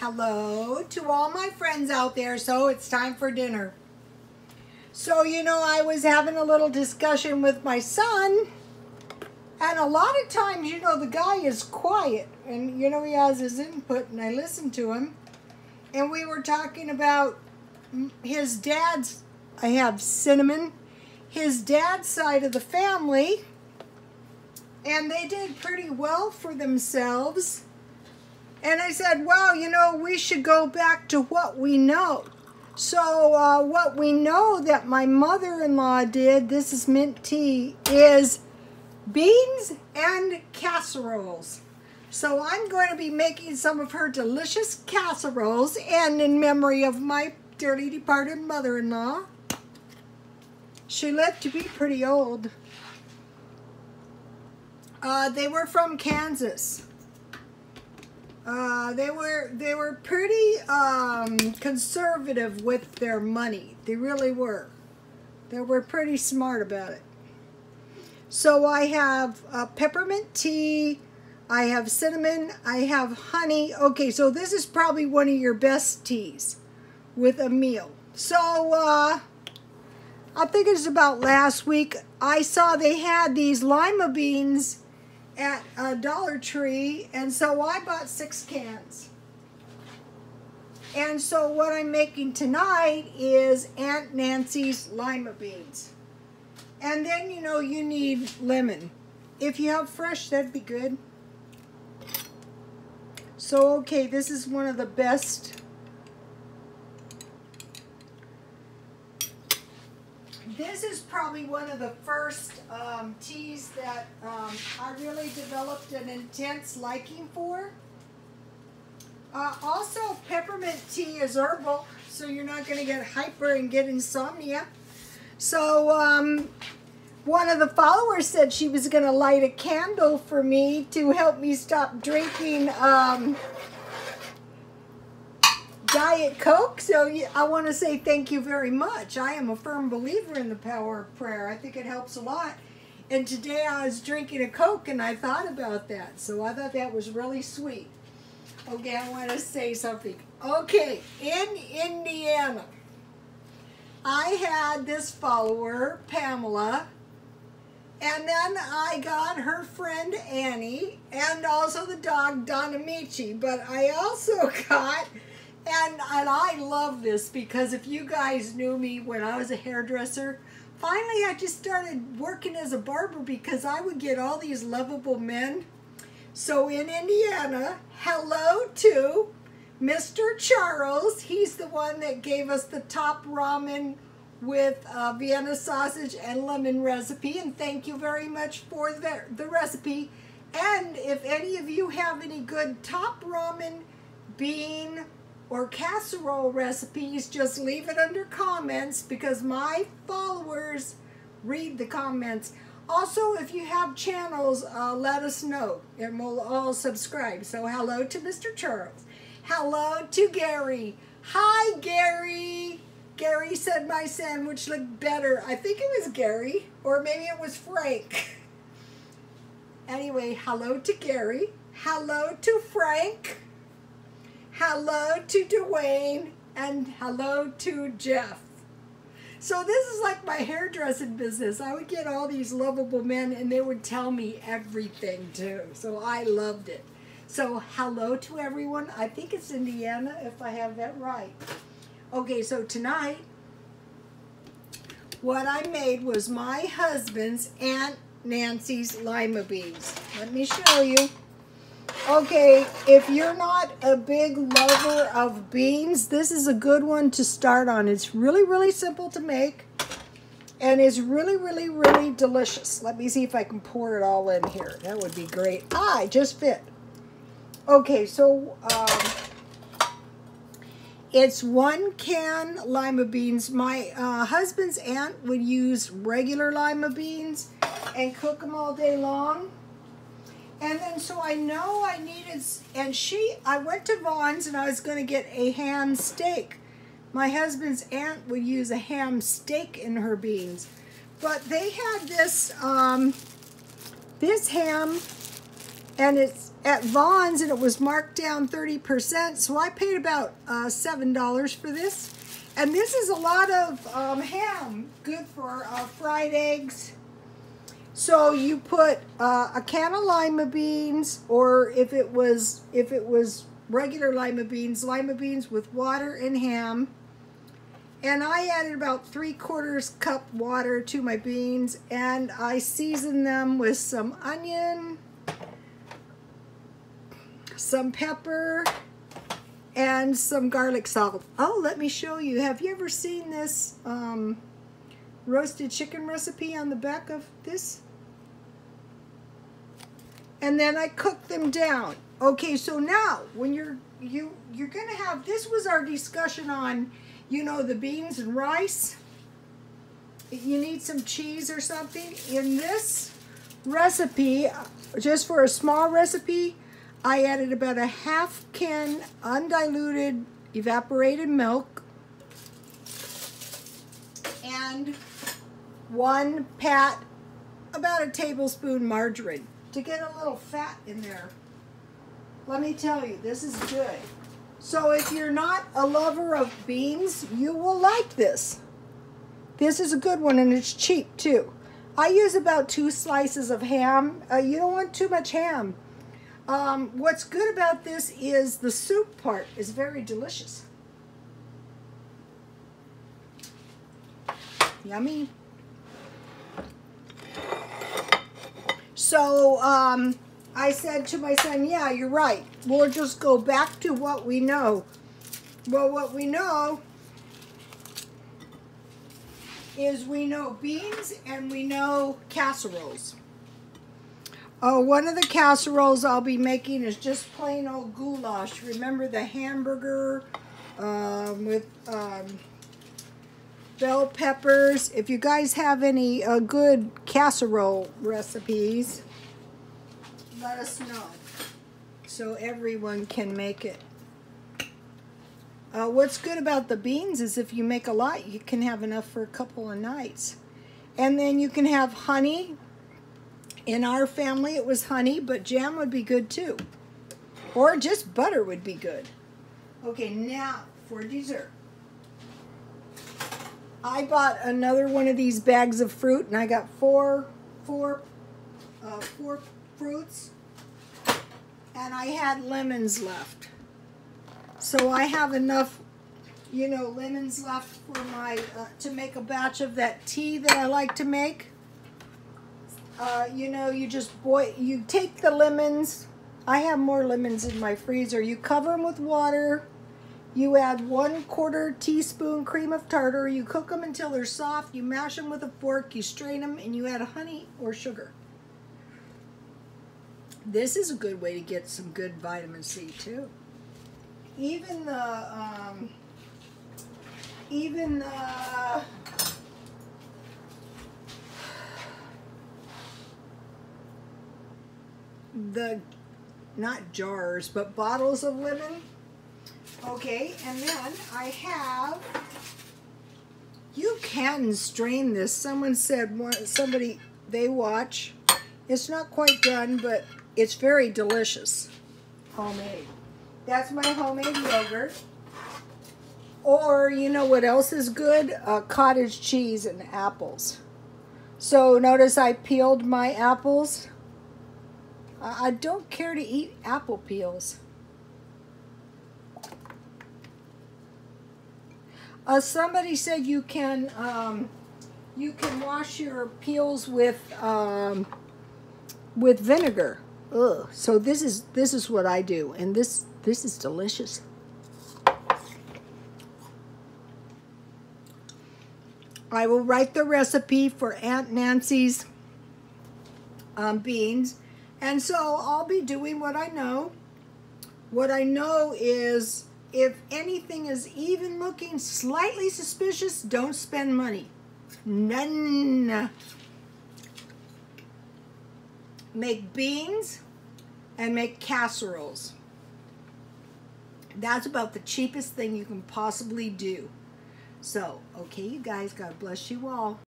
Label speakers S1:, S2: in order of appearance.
S1: hello to all my friends out there. So it's time for dinner. So, you know, I was having a little discussion with my son. And a lot of times, you know, the guy is quiet. And, you know, he has his input and I listen to him. And we were talking about his dad's, I have Cinnamon, his dad's side of the family. And they did pretty well for themselves. And I said, well, you know, we should go back to what we know. So what we know that my mother-in-law did, this is mint tea, is beans and casseroles. So I'm going to be making some of her delicious casseroles, and in memory of my dearly departed mother-in-law. She lived to be pretty old. They were from Kansas. They were pretty conservative with their money. They really were. They were pretty smart about it. So I have peppermint tea, I have cinnamon, I have honey. Okay, so this is probably one of your best teas with a meal. So I think it's about last week, I saw they had these lima beans at Dollar Tree, and so I bought 6 cans. And so what I'm making tonight is Aunt Nancy's lima beans. And then, you know, you need lemon. If you have fresh, that'd be good. So, okay, this is one of the best. This is probably one of the first teas that I really developed an intense liking for. Also, peppermint tea is herbal, so you're not going to get hyper and get insomnia. So, one of the followers said she was going to light a candle for me to help me stop drinking Diet Coke. So I want to say thank you very much. I am a firm believer in the power of prayer. I think it helps a lot. And today I was drinking a Coke and I thought about that. So I thought that was really sweet. Okay, I want to say something. Okay, in Indiana, I had this follower, Pamela, and then I got her friend Annie, and also the dog Donamichi. But I also got, and I love this because if you guys knew me when I was a hairdresser, finally I just started working as a barber because I would get all these lovable men. So in Indiana, hello to Mr. Charles. He's the one that gave us the top ramen with Vienna sausage and lemon recipe, and thank you very much for the recipe. And if any of you have any good top ramen, bean, or casserole recipes, just leave it under comments because my followers read the comments. Also, if you have channels, let us know and we'll all subscribe. So hello to Mr. Charles. Hello to Gary. Hi, Gary. Gary said my sandwich looked better. I think it was Gary, or maybe it was Frank. Anyway, hello to Gary. Hello to Frank. Hello to Dwayne. And hello to Jeff. So this is like my hairdressing business. I would get all these lovable men and they would tell me everything too. So I loved it. So hello to everyone. I think it's Indiana if I have that right. Okay, so tonight, what I made was my husband's Aunt Nancy's lima beans. Let me show you. Okay, if you're not a big lover of beans, this is a good one to start on. It's really, really simple to make, and it's really, really, really delicious. Let me see if I can pour it all in here. That would be great. Ah, it just fit. Okay, so it's 1 can lima beans. My husband's aunt would use regular lima beans and cook them all day long. And then so I know I needed, and I went to Vaughn's and I was going to get a ham steak. My husband's aunt would use a ham steak in her beans. But they had this, this ham And it's at Vaughn's, and it was marked down 30%, so I paid about $7 for this. And this is a lot of ham, good for fried eggs. So you put a can of lima beans, or if it was regular lima beans with water and ham. And I added about 3/4 cup water to my beans, and I seasoned them with some onion, some pepper, and some garlic salt. Oh, let me show you. Have you ever seen this roasted chicken recipe on the back of this? And then I cooked them down. Okay, so now when you're gonna have, this was our discussion on, you know, the beans and rice. You need some cheese or something. In this recipe, just for a small recipe, I added about a half can undiluted evaporated milk and 1 pat, about a tablespoon margarine to get a little fat in there. Let me tell you, this is good. So if you're not a lover of beans, you will like this. This is a good one, and it's cheap too. I use about 2 slices of ham. You don't want too much ham. What's good about this is the soup part is very delicious. Yummy. So I said to my son, yeah, you're right. We'll just go back to what we know. Well, what we know is we know beans and we know casseroles. Oh, one of the casseroles I'll be making is just plain old goulash. Remember the hamburger with bell peppers? If you guys have any good casserole recipes, let us know so everyone can make it. What's good about the beans is if you make a lot, you can have enough for a couple of nights. And then you can have honey. In our family, it was honey, but jam would be good too. Or just butter would be good. Okay, now for dessert. I bought another one of these bags of fruit, and I got four fruits, and I had lemons left. So I have enough, you know, lemons left for my to make a batch of that tea that I like to make. You know, you just boil, you take the lemons. I have more lemons in my freezer. You cover them with water. You add 1/4 teaspoon cream of tartar. You cook them until they're soft. You mash them with a fork. You strain them, and you add honey or sugar. This is a good way to get some good vitamin C too. Even the not jars, but bottles of lemon. Okay, and then I have, you can strain this. Someone said, somebody they watch, it's not quite done, but it's very delicious. Homemade. That's my homemade yogurt. Or, you know what else is good? Cottage cheese and apples. So notice I peeled my apples. I don't care to eat apple peels. Somebody said you can wash your peels with vinegar. Ugh. So this is what I do, and this is delicious. I will write the recipe for Aunt Nancy's beans. And so I'll be doing what I know. What I know is if anything is even looking slightly suspicious, don't spend money. None. Make beans and make casseroles. That's about the cheapest thing you can possibly do. So, okay, you guys, God bless you all.